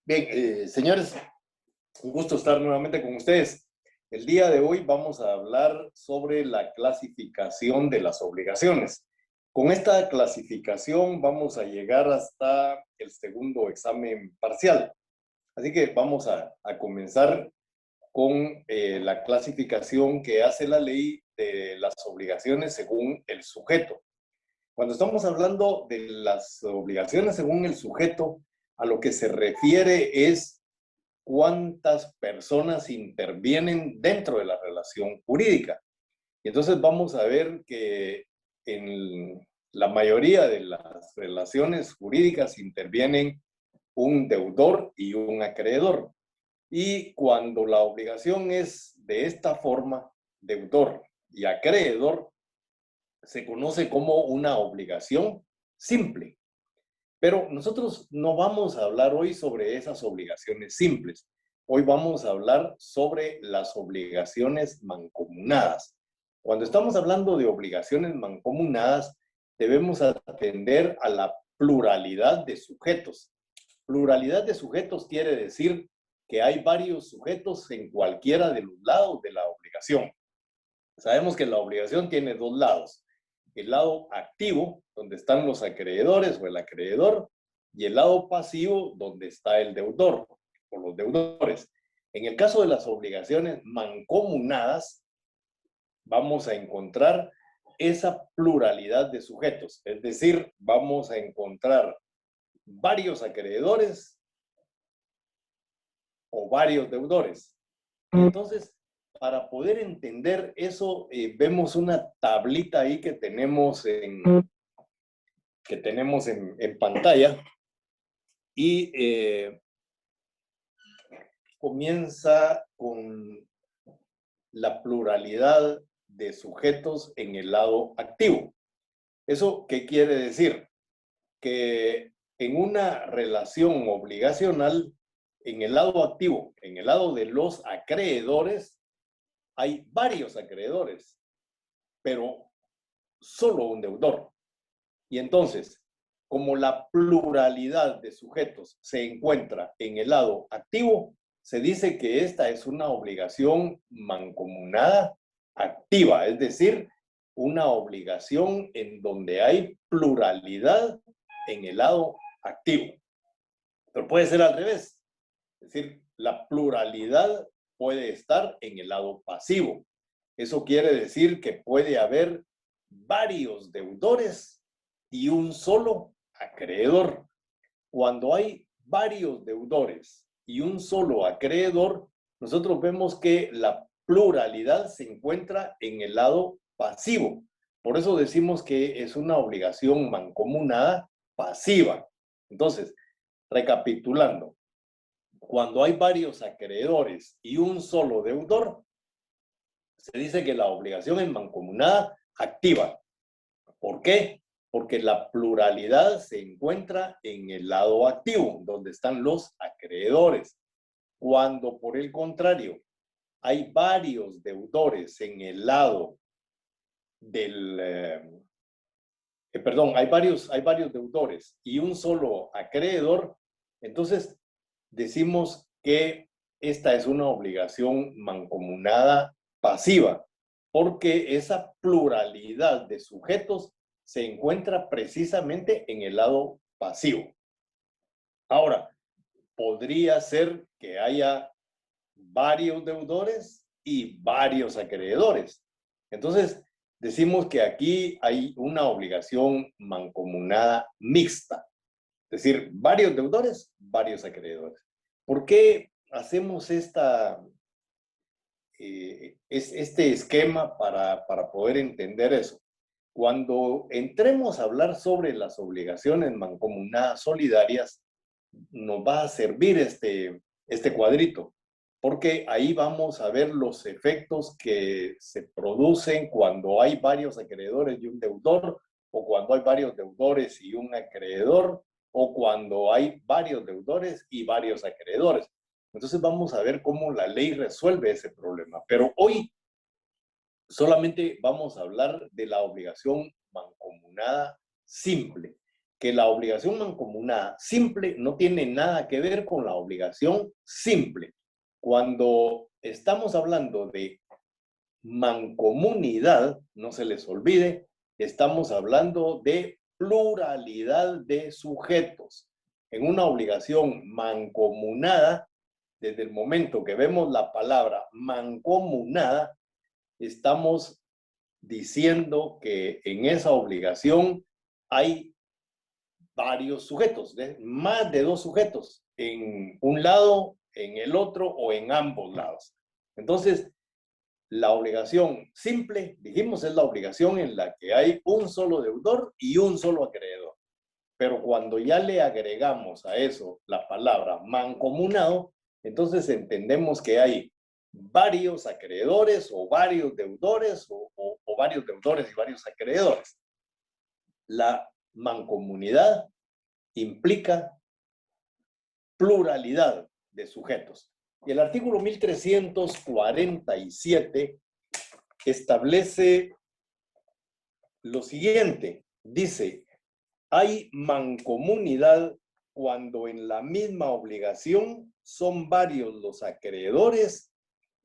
Bien, señores, un gusto estar nuevamente con ustedes. El día de hoy vamos a hablar sobre la clasificación de las obligaciones. Con esta clasificación vamos a llegar hasta el segundo examen parcial. Así que vamos a comenzar con la clasificación que hace la ley de las obligaciones según el sujeto. Cuando estamos hablando de las obligaciones según el sujeto, a lo que se refiere es cuántas personas intervienen dentro de la relación jurídica. Y entonces vamos a ver que en la mayoría de las relaciones jurídicas intervienen un deudor y un acreedor. Y cuando la obligación es de esta forma, deudor y acreedor, se conoce como una obligación simple. Pero nosotros no vamos a hablar hoy sobre esas obligaciones simples. Hoy vamos a hablar sobre las obligaciones mancomunadas. Cuando estamos hablando de obligaciones mancomunadas, debemos atender a la pluralidad de sujetos. Pluralidad de sujetos quiere decir que hay varios sujetos en cualquiera de los lados de la obligación. Sabemos que la obligación tiene dos lados. El lado activo, donde están los acreedores o el acreedor, y el lado pasivo, donde está el deudor o los deudores. En el caso de las obligaciones mancomunadas, vamos a encontrar esa pluralidad de sujetos. Es decir, vamos a encontrar varios acreedores o varios deudores. Entonces, para poder entender eso, vemos una tablita ahí que tenemos en pantalla y comienza con la pluralidad de sujetos en el lado activo. ¿Eso qué quiere decir? Que en una relación obligacional, en el lado activo, en el lado de los acreedores, hay varios acreedores, pero solo un deudor. Y entonces, como la pluralidad de sujetos se encuentra en el lado activo, se dice que esta es una obligación mancomunada activa, es decir, una obligación en donde hay pluralidad en el lado activo. Pero puede ser al revés, es decir, la pluralidad puede estar en el lado pasivo. Eso quiere decir que puede haber varios deudores y un solo acreedor. Cuando hay varios deudores y un solo acreedor, nosotros vemos que la pluralidad se encuentra en el lado pasivo. Por eso decimos que es una obligación mancomunada pasiva. Entonces, recapitulando, cuando hay varios acreedores y un solo deudor, se dice que la obligación es mancomunada activa. ¿Por qué? Porque la pluralidad se encuentra en el lado activo, donde están los acreedores. Cuando, por el contrario, hay varios deudores en el lado del... hay varios deudores y un solo acreedor, entonces decimos que esta es una obligación mancomunada pasiva, porque esa pluralidad de sujetos se encuentra precisamente en el lado pasivo. Ahora, podría ser que haya varios deudores y varios acreedores. Entonces, decimos que aquí hay una obligación mancomunada mixta, es decir, varios deudores, varios acreedores. ¿Por qué hacemos este esquema para poder entender eso? Cuando entremos a hablar sobre las obligaciones mancomunadas solidarias, nos va a servir este cuadrito, porque ahí vamos a ver los efectos que se producen cuando hay varios acreedores y un deudor, o cuando hay varios deudores y un acreedor, o cuando hay varios deudores y varios acreedores. Entonces vamos a ver cómo la ley resuelve ese problema. Pero hoy solamente vamos a hablar de la obligación mancomunada simple. que la obligación mancomunada simple no tiene nada que ver con la obligación simple. Cuando estamos hablando de mancomunidad, no se les olvide, estamos hablando de pluralidad de sujetos. En una obligación mancomunada, desde el momento que vemos la palabra mancomunada, estamos diciendo que en esa obligación hay varios sujetos, más de dos sujetos, en un lado, en el otro o en ambos lados. Entonces, la obligación simple, dijimos, es la obligación en la que hay un solo deudor y un solo acreedor. Pero cuando ya le agregamos a eso la palabra mancomunado, entonces entendemos que hay varios acreedores o varios deudores o varios deudores y varios acreedores. La mancomunidad implica pluralidad de sujetos. Y el artículo 1347 establece lo siguiente. Dice, hay mancomunidad cuando en la misma obligación son varios los acreedores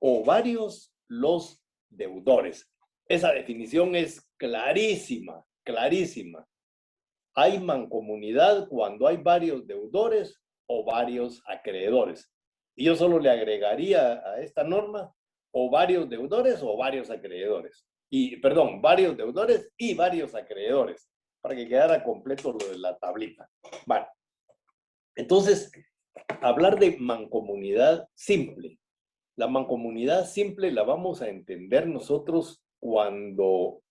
o varios los deudores. Esa definición es clarísima, clarísima. Hay mancomunidad cuando hay varios deudores o varios acreedores. Y yo solo le agregaría a esta norma o varios deudores o varios acreedores. Y, perdón, varios deudores y varios acreedores, para que quedara completo lo de la tablita. Vale. Entonces, hablar de mancomunidad simple. La mancomunidad simple la vamos a entender nosotros cuando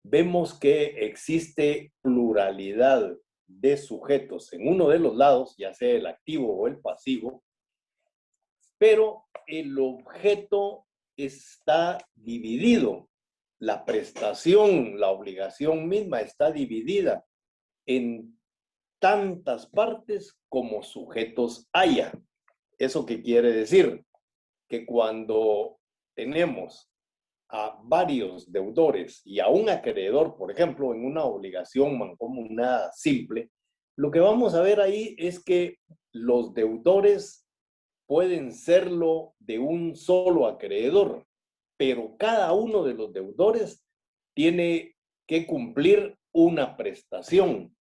vemos que existe pluralidad de sujetos en uno de los lados, ya sea el activo o el pasivo, pero el objeto está dividido. La prestación, la obligación misma está dividida en tantas partes como sujetos haya. ¿Eso qué quiere decir? Que cuando tenemos a varios deudores y a un acreedor, por ejemplo, en una obligación mancomunada simple, lo que vamos a ver ahí es que los deudores pueden serlo de un solo acreedor, pero cada uno de los deudores tiene que cumplir una prestación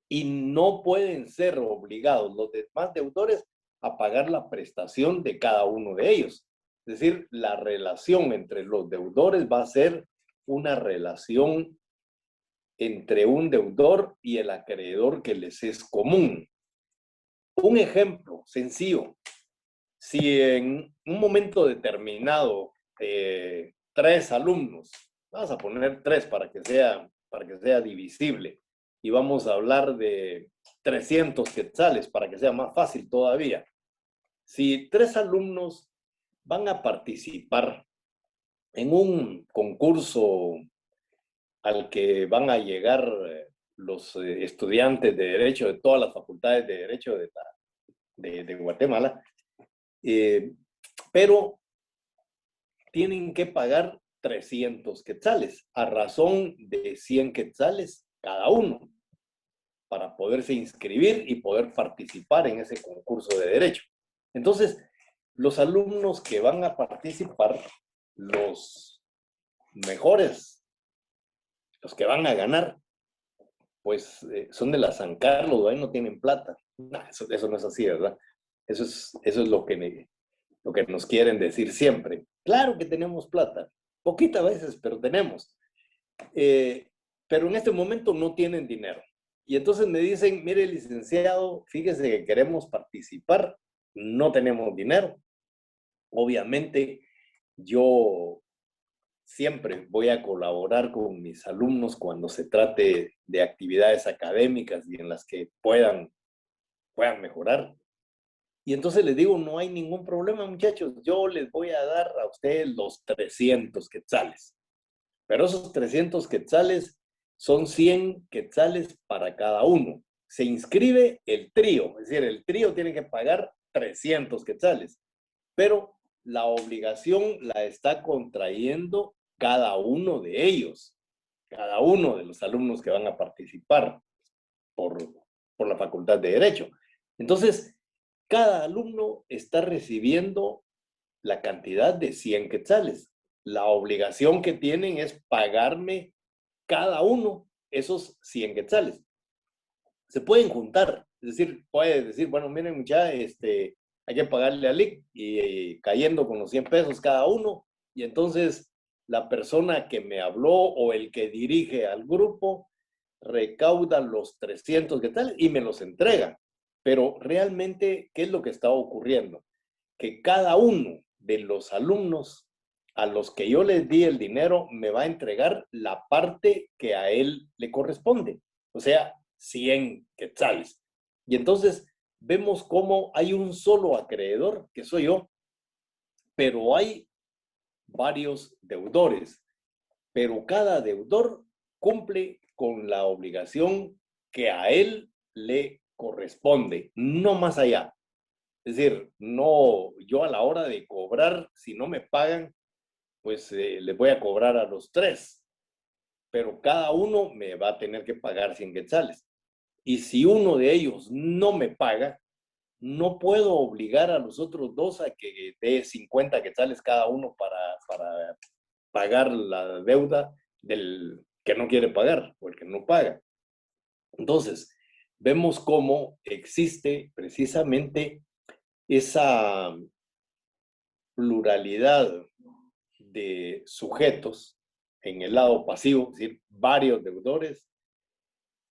y no pueden ser obligados los demás deudores a pagar la prestación de cada uno de ellos. Es decir, la relación entre los deudores va a ser una relación entre un deudor y el acreedor que les es común. Un ejemplo sencillo. Si en un momento determinado 3 alumnos, vamos a poner 3 para que sea divisible, y vamos a hablar de 300 quetzales para que sea más fácil todavía. Si 3 alumnos van a participar en un concurso al que van a llegar los estudiantes de Derecho de todas las facultades de Derecho de Guatemala, pero tienen que pagar 300 quetzales a razón de 100 quetzales cada uno para poderse inscribir y poder participar en ese concurso de Derecho. Entonces, los alumnos que van a participar, los mejores, los que van a ganar, pues son de la San Carlos, ahí no tienen plata. No, eso no es así, ¿verdad? Eso es lo que nos quieren decir siempre. Claro que tenemos plata, poquita a veces, pero tenemos. Pero en este momento no tienen dinero. Y entonces me dicen, mire, licenciado, fíjese que queremos participar, no tenemos dinero. Obviamente, yo siempre voy a colaborar con mis alumnos cuando se trate de actividades académicas y en las que puedan mejorar. Y entonces les digo, no hay ningún problema, muchachos, yo les voy a dar a ustedes los 300 quetzales. Pero esos 300 quetzales son 100 quetzales para cada uno. Se inscribe el trío, es decir, el trío tiene que pagar 300 quetzales, pero la obligación la está contrayendo cada uno de ellos, cada uno de los alumnos que van a participar. por, por la Facultad de Derecho. Entonces, cada alumno está recibiendo la cantidad de 100 quetzales. La obligación que tienen es pagarme cada uno esos 100 quetzales. Se pueden juntar, es decir, puede decir, bueno, miren, mucha, hay que pagarle a LIC y cayendo con los 100 pesos cada uno, y entonces la persona que me habló o el que dirige al grupo recauda los 300 quetzales y me los entrega. Pero realmente, ¿qué es lo que está ocurriendo? Que cada uno de los alumnos a los que yo les di el dinero me va a entregar la parte que a él le corresponde, o sea, 100 quetzales. Y entonces vemos cómo hay un solo acreedor, que soy yo, pero hay varios deudores, pero cada deudor cumple con la obligación que a él le corresponde, no más allá. Es decir, no, yo a la hora de cobrar, si no me pagan, pues les voy a cobrar a los tres, pero cada uno me va a tener que pagar 100 quetzales. Y si uno de ellos no me paga, no puedo obligar a los otros dos a que dé 50 quetzales cada uno para pagar la deuda del que no quiere pagar o el que no paga. Entonces, vemos cómo existe precisamente esa pluralidad de sujetos en el lado pasivo, es decir, varios deudores,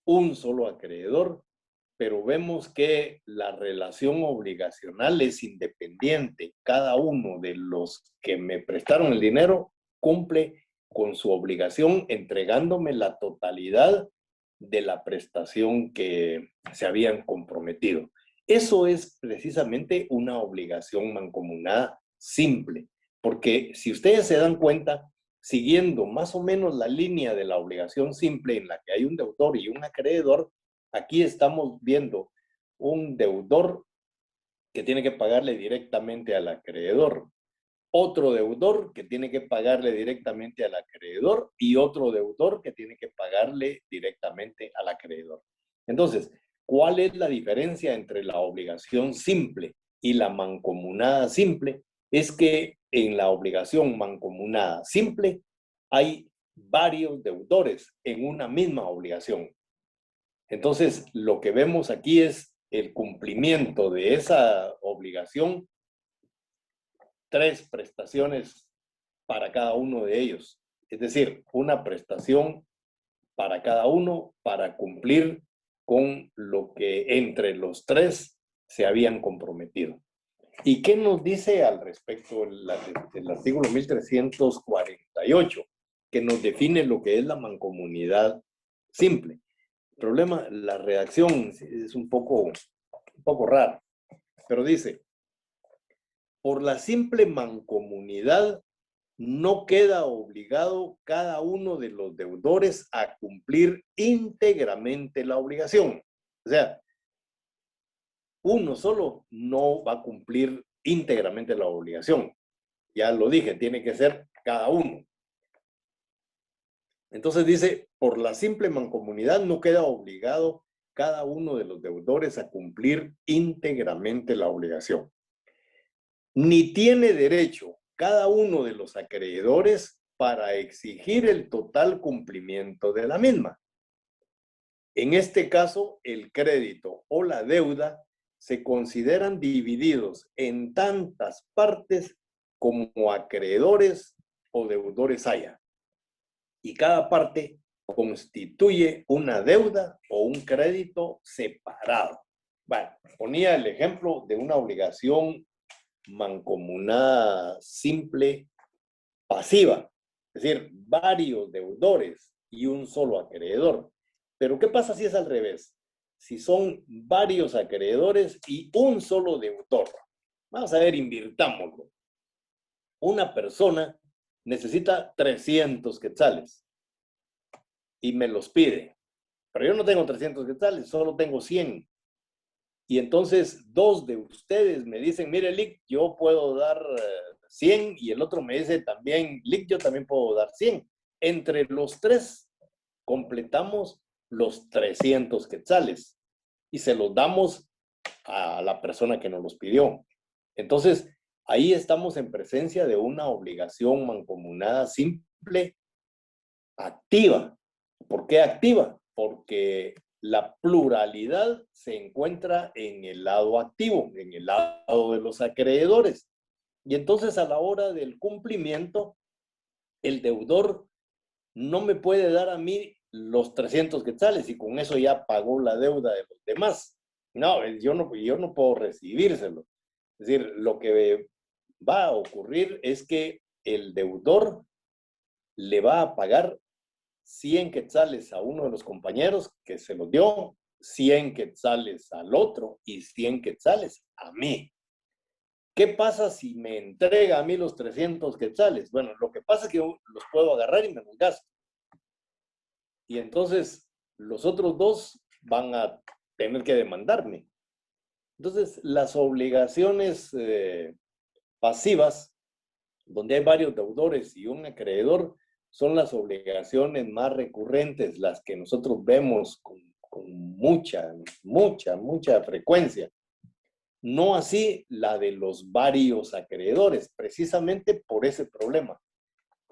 un solo acreedor, pero vemos que la relación obligacional es independiente. Cada uno de los que me prestaron el dinero cumple con su obligación entregándome la totalidad de la prestación que se habían comprometido. Eso es precisamente una obligación mancomunada simple, porque si ustedes se dan cuenta, siguiendo más o menos la línea de la obligación simple en la que hay un deudor y un acreedor, aquí estamos viendo un deudor que tiene que pagarle directamente al acreedor, otro deudor que tiene que pagarle directamente al acreedor y otro deudor que tiene que pagarle directamente al acreedor. Entonces, ¿cuál es la diferencia entre la obligación simple y la mancomunada simple? Es que en la obligación mancomunada simple hay varios deudores en una misma obligación. Entonces, lo que vemos aquí es el cumplimiento de esa obligación, 3 prestaciones para cada uno de ellos. Es decir, una prestación para cada uno para cumplir con lo que entre los 3 se habían comprometido. ¿Y qué nos dice al respecto el artículo 1348, que nos define lo que es la mancomunidad simple? El problema, la redacción es un poco rara, pero dice, por la simple mancomunidad no queda obligado cada uno de los deudores a cumplir íntegramente la obligación. O sea, uno solo no va a cumplir íntegramente la obligación. Ya lo dije, tiene que ser cada uno. Entonces dice, por la simple mancomunidad no queda obligado cada uno de los deudores a cumplir íntegramente la obligación. Ni tiene derecho cada uno de los acreedores para exigir el total cumplimiento de la misma. En este caso, el crédito o la deuda se consideran divididos en tantas partes como acreedores o deudores haya. Y cada parte constituye una deuda o un crédito separado. Bueno, ponía el ejemplo de una obligación mancomunada simple pasiva, es decir, varios deudores y un solo acreedor. Pero ¿qué pasa si es al revés? Si son varios acreedores y un solo deudor. Vamos a ver, invirtámoslo. Una persona necesita 300 quetzales y me los pide. Pero yo no tengo 300 quetzales, solo tengo 100. Y entonces 2 de ustedes me dicen, mire, Lic, yo puedo dar 100, y el otro me dice también, Lic, yo también puedo dar 100. Entre los 3 completamos los 300 quetzales y se los damos a la persona que nos los pidió. Entonces, ahí estamos en presencia de una obligación mancomunada simple, activa. ¿Por qué activa? Porque la pluralidad se encuentra en el lado activo, en el lado de los acreedores. Y entonces a la hora del cumplimiento, el deudor no me puede dar a mí los 300 quetzales y con eso ya pagó la deuda de los demás. No, yo no puedo recibírselo. Es decir, lo que va a ocurrir es que el deudor le va a pagar 100 quetzales a uno de los compañeros que se los dio, 100 quetzales al otro y 100 quetzales a mí. ¿Qué pasa si me entrega a mí los 300 quetzales? Bueno, lo que pasa es que yo los puedo agarrar y me los gasto. Y entonces los otros dos van a tener que demandarme. Entonces, las obligaciones pasivas, donde hay varios deudores y un acreedor, son las obligaciones más recurrentes, las que nosotros vemos con mucha frecuencia. No así la de los varios acreedores, precisamente por ese problema,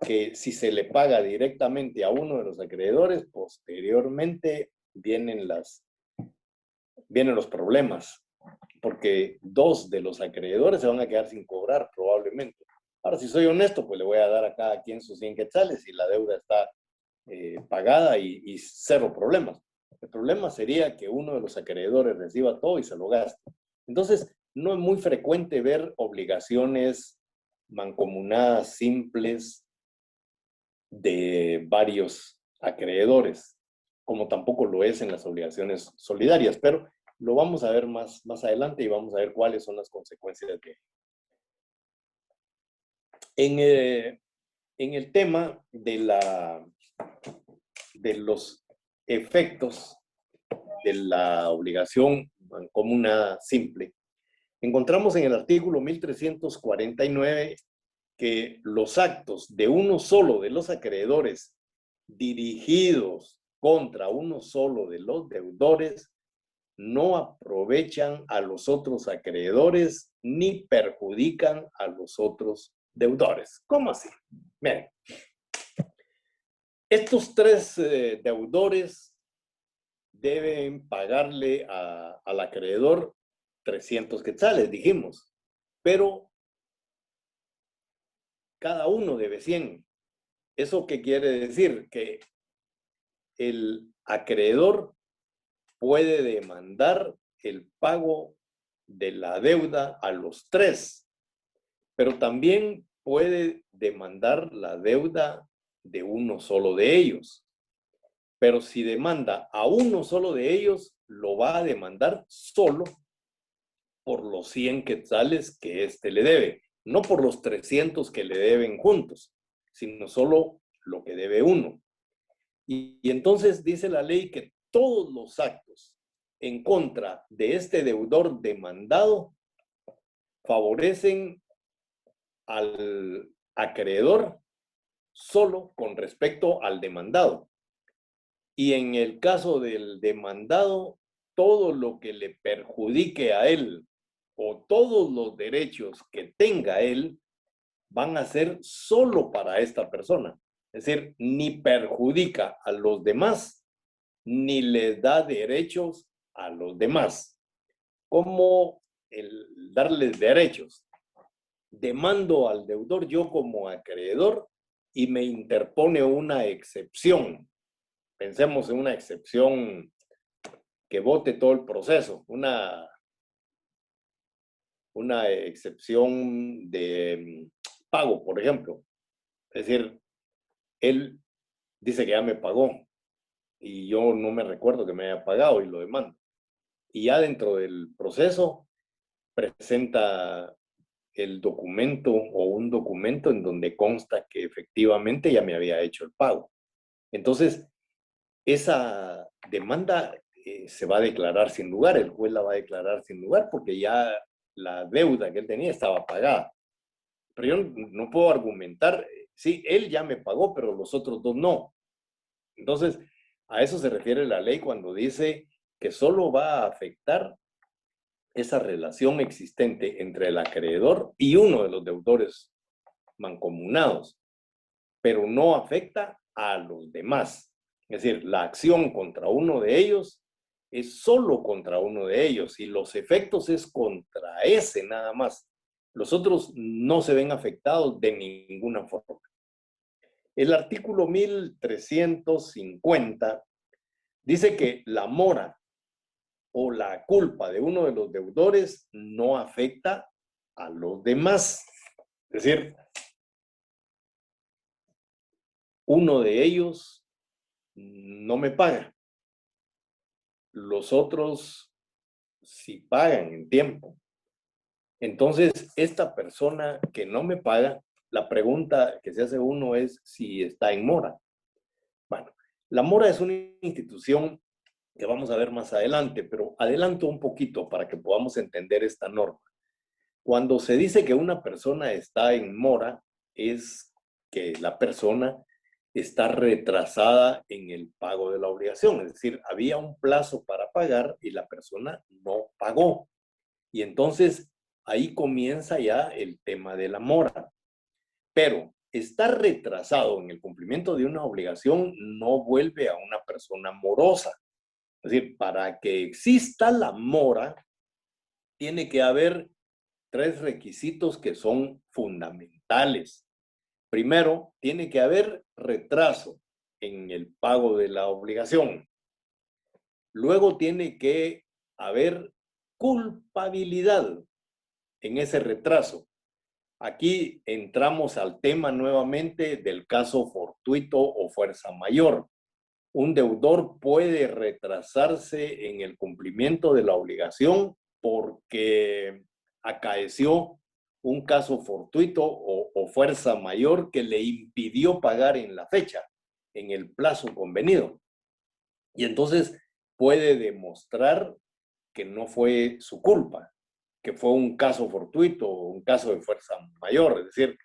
que si se le paga directamente a uno de los acreedores, posteriormente vienen los problemas, porque dos de los acreedores se van a quedar sin cobrar probablemente. Ahora, si soy honesto, pues le voy a dar a cada quien sus 100 quetzales y la deuda está pagada y cero problemas. El problema sería que uno de los acreedores reciba todo y se lo gaste. Entonces, no es muy frecuente ver obligaciones mancomunadas simples de varios acreedores, como tampoco lo es en las obligaciones solidarias, pero lo vamos a ver más adelante y vamos a ver cuáles son las consecuencias de ello. En el tema de los efectos de la obligación mancomunada simple, encontramos en el artículo 1349 que los actos de uno solo de los acreedores dirigidos contra uno solo de los deudores no aprovechan a los otros acreedores ni perjudican a los otros deudores. ¿Cómo así? Miren, estos tres deudores deben pagarle al acreedor 300 quetzales, dijimos, pero cada uno debe 100. ¿Eso qué quiere decir? Que el acreedor puede demandar el pago de la deuda a los tres, pero también puede demandar la deuda de uno solo de ellos. Pero si demanda a uno solo de ellos, lo va a demandar solo por los 100 quetzales que éste le debe, no por los 300 que le deben juntos, sino solo lo que debe uno. Y entonces dice la ley que todos los actos en contra de este deudor demandado favorecen al acreedor solo con respecto al demandado. Y en el caso del demandado, todo lo que le perjudique a él o todos los derechos que tenga él van a ser solo para esta persona. Es decir, ni perjudica a los demás, ni les da derechos a los demás. ¿Cómo darles derechos? Demando al deudor yo como acreedor y me interpone una excepción. Pensemos en una excepción que vote todo el proceso, una excepción de pago, por ejemplo. Es decir, él dice que ya me pagó y yo no me recuerdo que me haya pagado y lo demando. Y ya dentro del proceso presenta el documento o un documento en donde consta que efectivamente ya me había hecho el pago. Entonces, esa demanda se va a declarar sin lugar, el juez la va a declarar sin lugar porque ya la deuda que él tenía estaba pagada. Pero yo no puedo argumentar, sí, él ya me pagó, pero los otros dos no. Entonces, A eso se refiere la ley cuando dice que solo va a afectar esa relación existente entre el acreedor y uno de los deudores mancomunados, pero no afecta a los demás. Es decir, la acción contra uno de ellos es solo contra uno de ellos y los efectos es contra ese nada más. Los otros no se ven afectados de ninguna forma. El artículo 1350 dice que la mora o la culpa de uno de los deudores no afecta a los demás. Es decir, uno de ellos no me paga. Los otros sí pagan en tiempo. Entonces, esta persona que no me paga, la pregunta que se hace uno es si está en mora. Bueno, la mora es una institución que vamos a ver más adelante, pero adelanto un poquito para que podamos entender esta norma. Cuando se dice que una persona está en mora, es que la persona está retrasada en el pago de la obligación. Es decir, había un plazo para pagar y la persona no pagó. Y entonces ahí comienza ya el tema de la mora. Pero estar retrasado en el cumplimiento de una obligación no vuelve a una persona morosa. Es decir, para que exista la mora, tiene que haber 3 requisitos que son fundamentales. Primero, tiene que haber retraso en el pago de la obligación. Luego tiene que haber culpabilidad en ese retraso. Aquí entramos al tema nuevamente del caso fortuito o fuerza mayor. Un deudor puede retrasarse en el cumplimiento de la obligación porque acaeció un caso fortuito o fuerza mayor que le impidió pagar en la fecha, en el plazo convenido. Y entonces puede demostrar que no fue su culpa, que fue un caso fortuito o un caso de fuerza mayor. Es decir,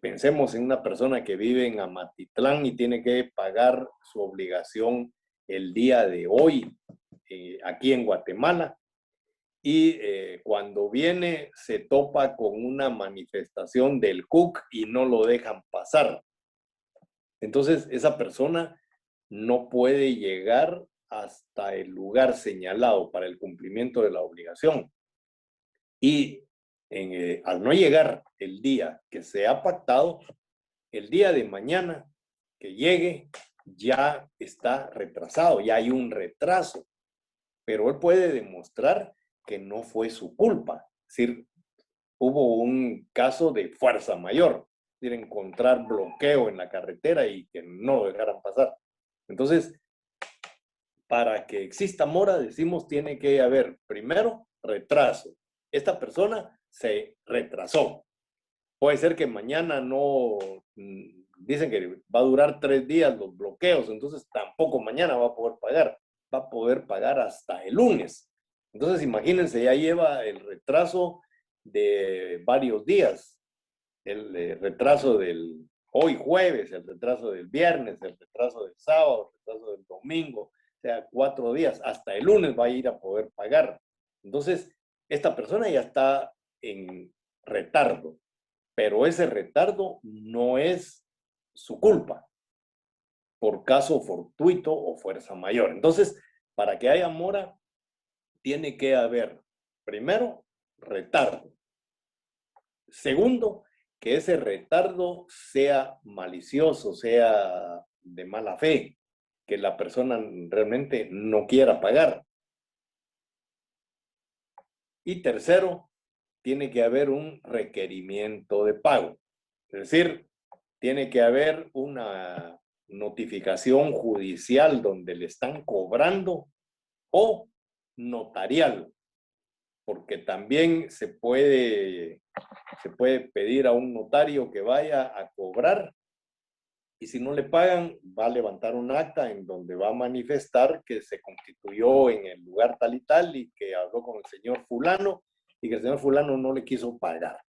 pensemos en una persona que vive en Amatitlán y tiene que pagar su obligación el día de hoy aquí en Guatemala. Y cuando viene se topa con una manifestación del CUC y no lo dejan pasar. Entonces esa persona no puede llegar hasta el lugar señalado para el cumplimiento de la obligación. Y al no llegar el día que se ha pactado, el día de mañana que llegue ya está retrasado, ya hay un retraso, pero él puede demostrar que no fue su culpa. Es decir, hubo un caso de fuerza mayor, es decir, encontrar bloqueo en la carretera y que no lo dejaran pasar. Entonces, para que exista mora, decimos, tiene que haber primero retraso. Esta persona se retrasó. Puede ser que mañana no, dicen que va a durar 3 días los bloqueos, entonces tampoco mañana va a poder pagar, va a poder pagar hasta el lunes. Entonces imagínense, ya lleva el retraso de varios días, el retraso del hoy jueves, el retraso del viernes, el retraso del sábado, el retraso del domingo, o sea, 4 días, hasta el lunes va a ir a poder pagar. Entonces, esta persona ya está en retardo, pero ese retardo no es su culpa por caso fortuito o fuerza mayor. Entonces, para que haya mora, tiene que haber, primero, retardo. Segundo, que ese retardo sea malicioso, sea de mala fe, que la persona realmente no quiera pagar. Y tercero, tiene que haber un requerimiento de pago. Es decir, tiene que haber una notificación judicial donde le están cobrando o notarial, porque también se puede pedir a un notario que vaya a cobrar y si no le pagan va a levantar un acta en donde va a manifestar que se constituyó en el lugar tal y tal y que habló con el señor fulano y que el señor fulano no le quiso pagar.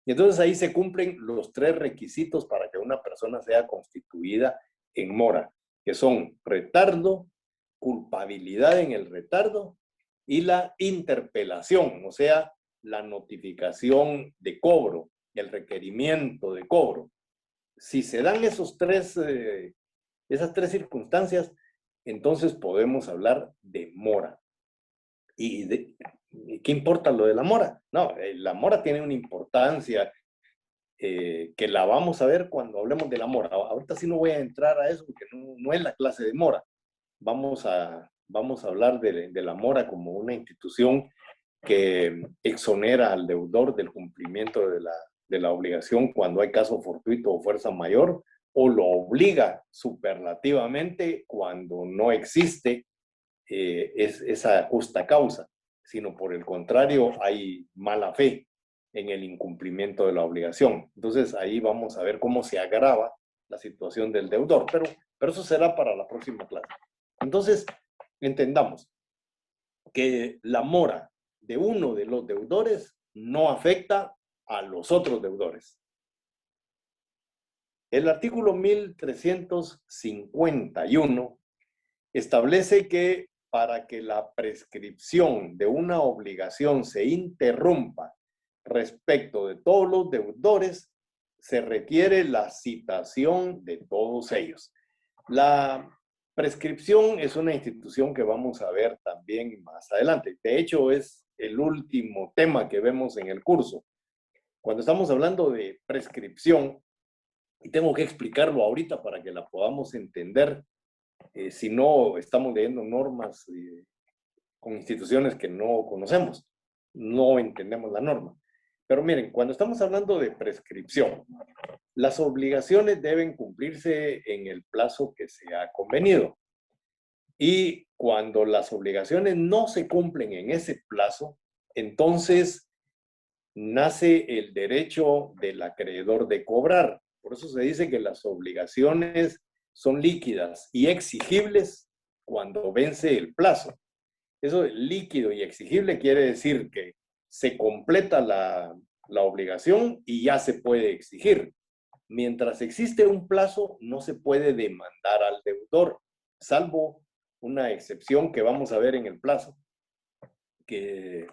Y entonces ahí se cumplen los 3 requisitos para que una persona sea constituida en mora. que son retardo, culpabilidad en el retardo y la interpelación, o sea, la notificación de cobro, el requerimiento de cobro. Si se dan esas tres circunstancias, entonces podemos hablar de mora. ¿Y qué importa lo de la mora? No, la mora tiene una importancia que la vamos a ver cuando hablemos de la mora. Ahorita sí no voy a entrar a eso porque no es la clase de mora. Vamos a hablar de la mora como una institución que exonera al deudor del cumplimiento de la obligación cuando hay caso fortuito o fuerza mayor, o lo obliga superlativamente cuando no existe esa justa causa, sino por el contrario hay mala fe en el incumplimiento de la obligación. Entonces ahí vamos a ver cómo se agrava la situación del deudor, pero eso será para la próxima clase. Entonces, entendamos que la mora de uno de los deudores no afecta a los otros deudores. El artículo 1351 establece que para que la prescripción de una obligación se interrumpa respecto de todos los deudores, se requiere la citación de todos ellos. La prescripción es una institución que vamos a ver también más adelante. De hecho, es el último tema que vemos en el curso. Cuando estamos hablando de prescripción, y tengo que explicarlo ahorita para que la podamos entender, si no estamos leyendo normas con instituciones que no conocemos, no entendemos la norma. Pero miren, cuando estamos hablando de prescripción, las obligaciones deben cumplirse en el plazo que se ha convenido. Y cuando las obligaciones no se cumplen en ese plazo, entonces nace el derecho del acreedor de cobrar. Por eso se dice que las obligaciones son líquidas y exigibles cuando vence el plazo. Eso de líquido y exigible quiere decir que se completa la obligación y ya se puede exigir. Mientras existe un plazo, no se puede demandar al deudor, salvo una excepción que vamos a ver en el plazo, que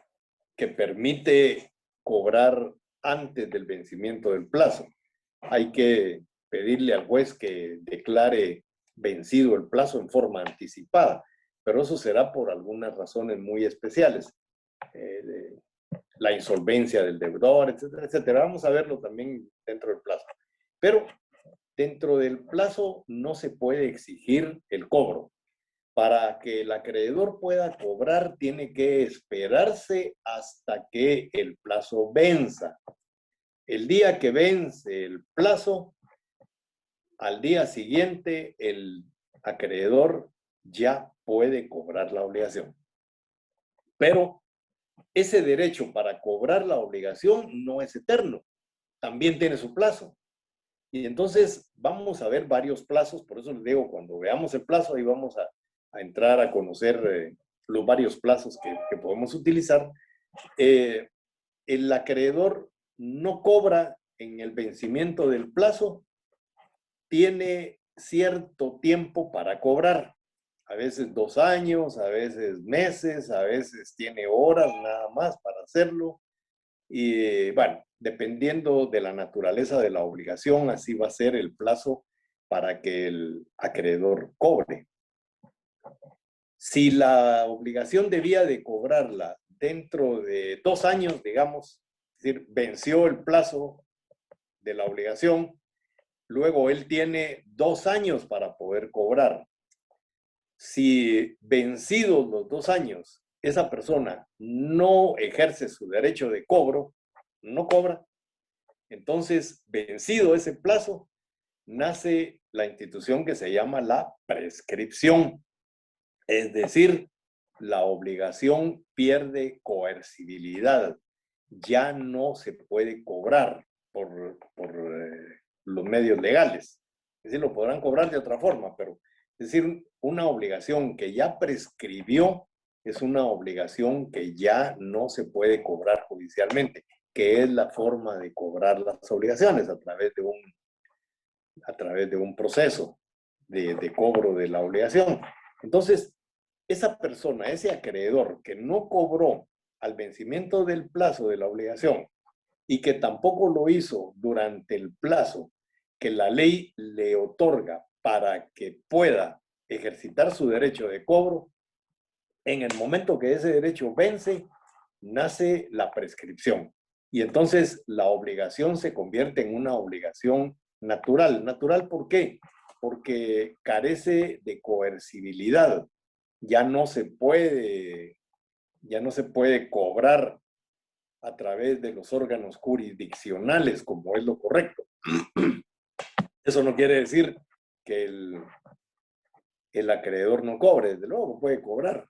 permite cobrar antes del vencimiento del plazo. Hay que pedirle al juez que declare vencido el plazo en forma anticipada, pero eso será por algunas razones muy especiales. La insolvencia del deudor, etcétera, etcétera. Vamos a verlo también dentro del plazo. Pero dentro del plazo no se puede exigir el cobro. Para que el acreedor pueda cobrar, tiene que esperarse hasta que el plazo venza. El día que vence el plazo, al día siguiente, el acreedor ya puede cobrar la obligación. Pero ese derecho para cobrar la obligación no es eterno, también tiene su plazo. Y entonces vamos a ver varios plazos, por eso les digo, cuando veamos el plazo, ahí vamos a entrar a conocer los varios plazos que podemos utilizar. El acreedor no cobra en el vencimiento del plazo, tiene cierto tiempo para cobrar, a veces 2 años, a veces meses, a veces tiene horas nada más para hacerlo. Y bueno, dependiendo de la naturaleza de la obligación, así va a ser el plazo para que el acreedor cobre. Si la obligación debía de cobrarla dentro de 2 años, digamos, es decir, venció el plazo de la obligación, luego él tiene 2 años para poder cobrar. Si vencidos los 2 años, esa persona no ejerce su derecho de cobro, no cobra, entonces, vencido ese plazo, nace la institución que se llama la prescripción. Es decir, la obligación pierde coercibilidad. Ya no se puede cobrar por los medios legales. Es decir, lo podrán cobrar de otra forma, pero es decir, una obligación que ya prescribió es una obligación que ya no se puede cobrar judicialmente, que es la forma de cobrar las obligaciones a través de un proceso. de cobro de la obligación. Entonces, esa persona, ese acreedor que no cobró al vencimiento del plazo de la obligación y que tampoco lo hizo durante el plazo que la ley le otorga para que pueda ejercitar su derecho de cobro, en el momento que ese derecho vence, nace la prescripción. Y entonces la obligación se convierte en una obligación natural. ¿Natural por qué? Porque carece de coercibilidad. Ya no se puede, ya no se puede cobrar a través de los órganos jurisdiccionales, como es lo correcto. Eso no quiere decir que el acreedor no cobre, desde luego puede cobrar,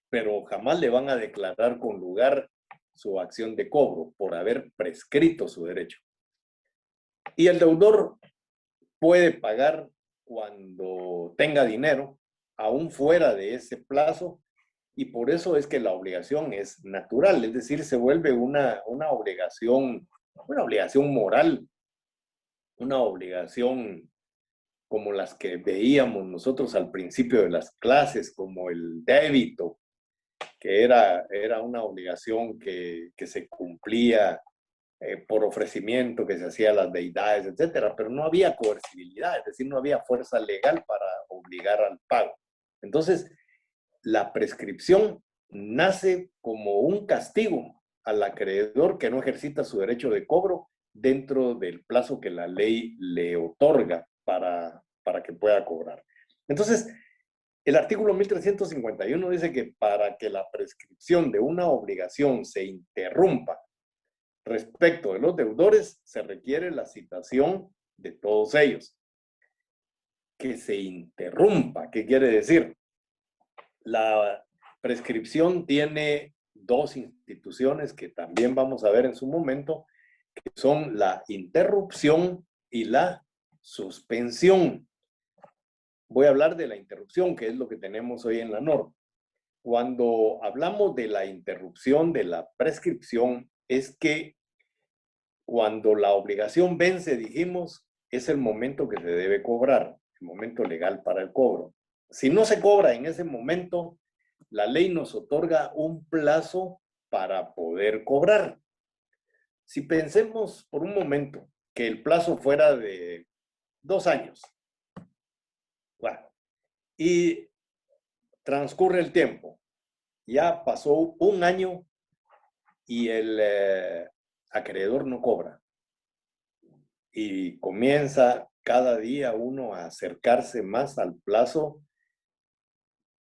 pero jamás le van a declarar con lugar su acción de cobro por haber prescrito su derecho. Y el deudor puede pagar cuando tenga dinero, aún fuera de ese plazo, y por eso es que la obligación es natural, es decir, se vuelve una obligación moral, una obligación como las que veíamos nosotros al principio de las clases, como el débito, que era una obligación que se cumplía por ofrecimiento que se hacía a las deidades, etcétera, pero no había coercibilidad, es decir, no había fuerza legal para obligar al pago. Entonces, la prescripción nace como un castigo al acreedor que no ejercita su derecho de cobro dentro del plazo que la ley le otorga para que pueda cobrar. Entonces, el artículo 1351 dice que para que la prescripción de una obligación se interrumpa respecto de los deudores, se requiere la citación de todos ellos. Que se interrumpa, ¿qué quiere decir? La prescripción tiene dos instituciones que también vamos a ver en su momento, que son la interrupción y la suspensión. Voy a hablar de la interrupción, que es lo que tenemos hoy en la norma. Cuando hablamos de la interrupción de la prescripción, es que cuando la obligación vence, dijimos, es el momento que se debe cobrar, el momento legal para el cobro. Si no se cobra en ese momento, la ley nos otorga un plazo para poder cobrar. Si pensemos por un momento que el plazo fuera de 2 años, bueno, y transcurre el tiempo, ya pasó un año y el acreedor no cobra. Y comienza cada día uno a acercarse más al plazo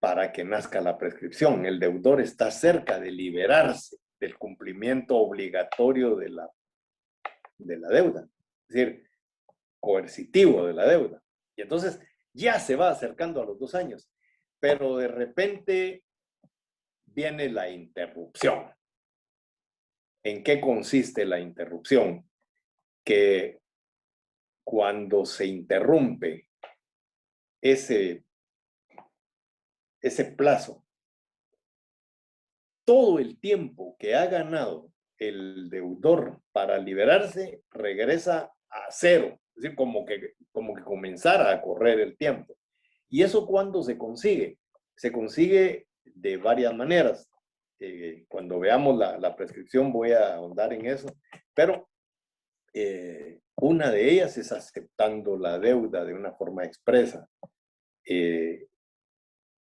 para que nazca la prescripción. El deudor está cerca de liberarse del cumplimiento obligatorio de la deuda, es decir, coercitivo de la deuda. Y entonces ya se va acercando a los 2 años, pero de repente viene la interrupción. ¿En qué consiste la interrupción? Que cuando se interrumpe ese plazo, todo el tiempo que ha ganado el deudor para liberarse regresa a cero, es decir, como que comenzara a correr el tiempo. ¿Y eso cuándo se consigue? Se consigue de varias maneras. Cuando veamos la prescripción voy a ahondar en eso, pero una de ellas es aceptando la deuda de una forma expresa.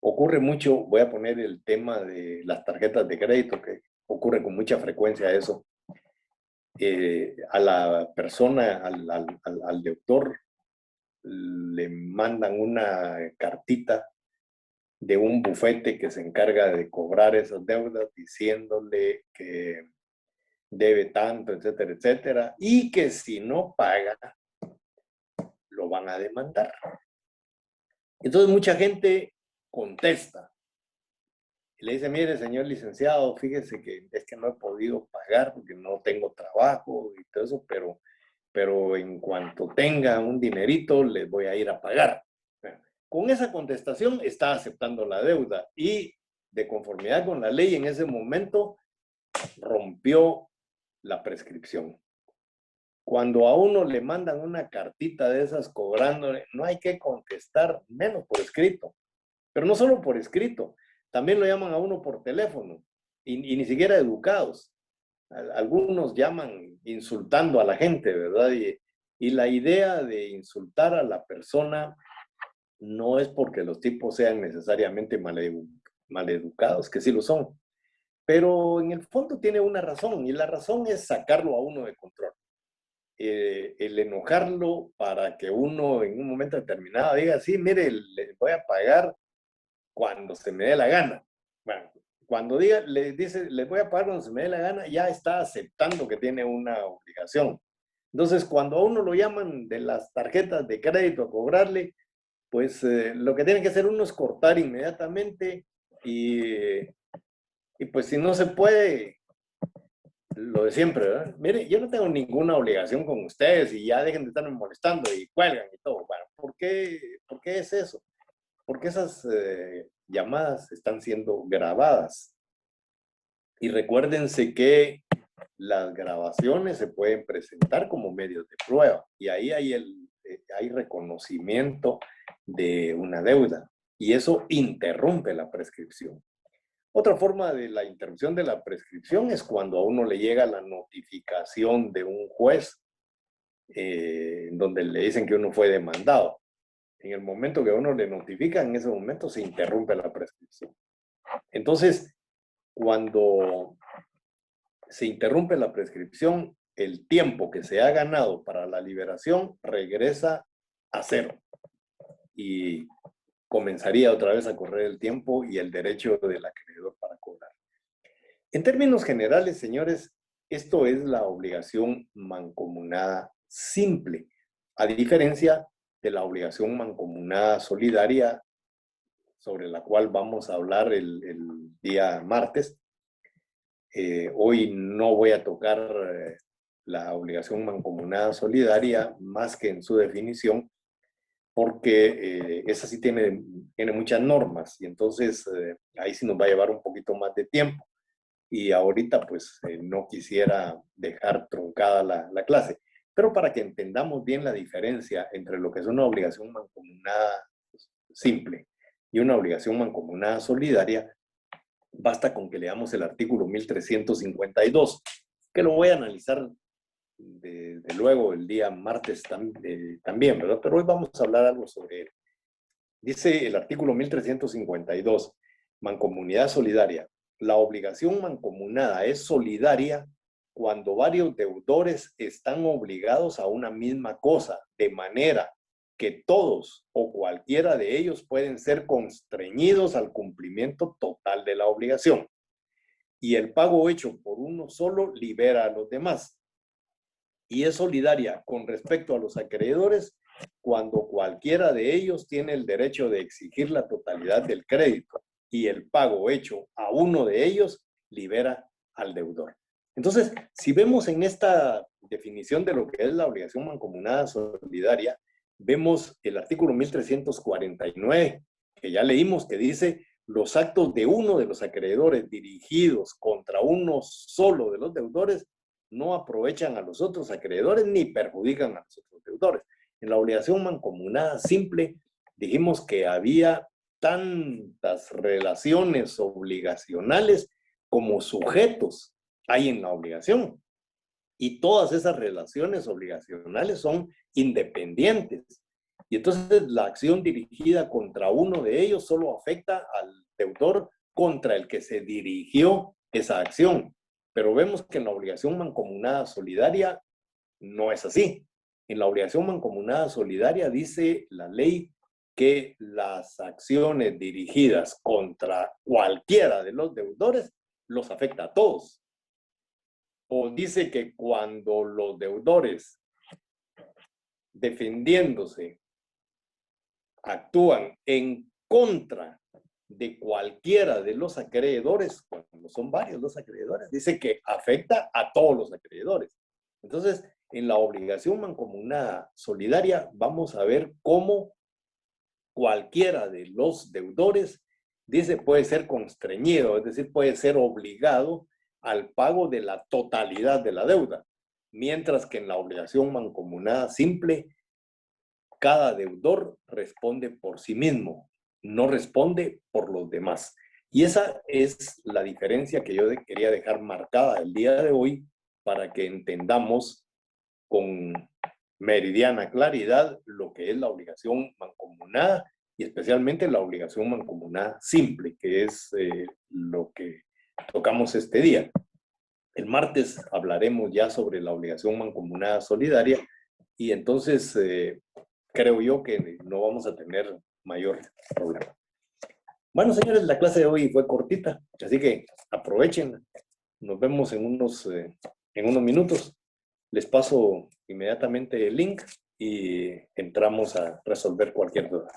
Ocurre mucho, voy a poner el tema de las tarjetas de crédito, que ocurre con mucha frecuencia eso. A la persona, al deudor, le mandan una cartita de un bufete que se encarga de cobrar esas deudas, diciéndole que debe tanto, etcétera, etcétera, y que si no paga, lo van a demandar. Entonces mucha gente contesta y le dice, mire, señor licenciado, fíjese que es que no he podido pagar porque no tengo trabajo y todo eso, pero en cuanto tenga un dinerito, les voy a ir a pagar. Bueno, con esa contestación está aceptando la deuda y de conformidad con la ley en ese momento rompió la prescripción. Cuando a uno le mandan una cartita de esas cobrándole, no hay que contestar, menos por escrito. Pero no solo por escrito, también lo llaman a uno por teléfono y ni siquiera educados. Algunos llaman insultando a la gente, ¿verdad? Y la idea de insultar a la persona no es porque los tipos sean necesariamente maleducados, que sí lo son, pero en el fondo tiene una razón, y la razón es sacarlo a uno de control. El enojarlo para que uno en un momento determinado diga, sí, mire, le voy a pagar cuando se me dé la gana. Bueno, cuando diga, le dice, les voy a pagar cuando se me dé la gana, ya está aceptando que tiene una obligación. Entonces, cuando a uno lo llaman de las tarjetas de crédito a cobrarle, pues lo que tiene que hacer uno es cortar inmediatamente y pues si no se puede, lo de siempre, ¿verdad? Mire, yo no tengo ninguna obligación con ustedes y ya dejen de estarme molestando y cuelgan y todo. Bueno, por qué es eso? Porque esas llamadas están siendo grabadas. Y recuérdense que las grabaciones se pueden presentar como medios de prueba y ahí hay reconocimiento de una deuda y eso interrumpe la prescripción. Otra forma de la interrupción de la prescripción es cuando a uno le llega la notificación de un juez donde le dicen que uno fue demandado. En el momento que a uno le notifican, en ese momento se interrumpe la prescripción. Entonces, cuando se interrumpe la prescripción, el tiempo que se ha ganado para la liberación regresa a cero y comenzaría otra vez a correr el tiempo y el derecho del acreedor para cobrar. En términos generales, señores, esto es la obligación mancomunada simple, a diferencia de la obligación mancomunada solidaria, sobre la cual vamos a hablar el día martes. Hoy no voy a tocar la obligación mancomunada solidaria más que en su definición, porque esa sí tiene muchas normas y entonces ahí sí nos va a llevar un poquito más de tiempo. Y ahorita pues no quisiera dejar truncada la clase, pero para que entendamos bien la diferencia entre lo que es una obligación mancomunada simple y una obligación mancomunada solidaria, basta con que leamos el artículo 1352, que lo voy a analizar desde luego el día martes también, ¿verdad? Pero hoy vamos a hablar algo sobre él. Dice el artículo 1352, mancomunidad solidaria. La obligación mancomunada es solidaria cuando varios deudores están obligados a una misma cosa, de manera que todos o cualquiera de ellos pueden ser constreñidos al cumplimiento total de la obligación. Y el pago hecho por uno solo libera a los demás. Y es solidaria con respecto a los acreedores cuando cualquiera de ellos tiene el derecho de exigir la totalidad del crédito y el pago hecho a uno de ellos libera al deudor. Entonces, si vemos en esta definición de lo que es la obligación mancomunada solidaria, vemos el artículo 1349, que ya leímos, que dice: los actos de uno de los acreedores dirigidos contra uno solo de los deudores no aprovechan a los otros acreedores ni perjudican a los otros deudores. En la obligación mancomunada simple dijimos que había tantas relaciones obligacionales como sujetos hay en la obligación. Y todas esas relaciones obligacionales son independientes. Y entonces la acción dirigida contra uno de ellos solo afecta al deudor contra el que se dirigió esa acción. Pero vemos que en la obligación mancomunada solidaria no es así. En la obligación mancomunada solidaria dice la ley que las acciones dirigidas contra cualquiera de los deudores los afecta a todos. O dice que cuando los deudores, defendiéndose, actúan en contra de cualquiera de los acreedores, cuando son varios los acreedores, dice que afecta a todos los acreedores. Entonces, en la obligación mancomunada solidaria vamos a ver cómo cualquiera de los deudores, dice, puede ser constreñido, es decir, puede ser obligado al pago de la totalidad de la deuda. mientras que en la obligación mancomunada simple, cada deudor responde por sí mismo, no responde por los demás. Y esa es la diferencia que yo quería dejar marcada el día de hoy para que entendamos con meridiana claridad lo que es la obligación mancomunada y especialmente la obligación mancomunada simple, que es lo que tocamos este día. El martes hablaremos ya sobre la obligación mancomunada solidaria y entonces creo yo que no vamos a tener mayor problema. Bueno, señores, la clase de hoy fue cortita, así que aprovechen. Nos vemos en unos minutos. Les paso inmediatamente el link y entramos a resolver cualquier duda.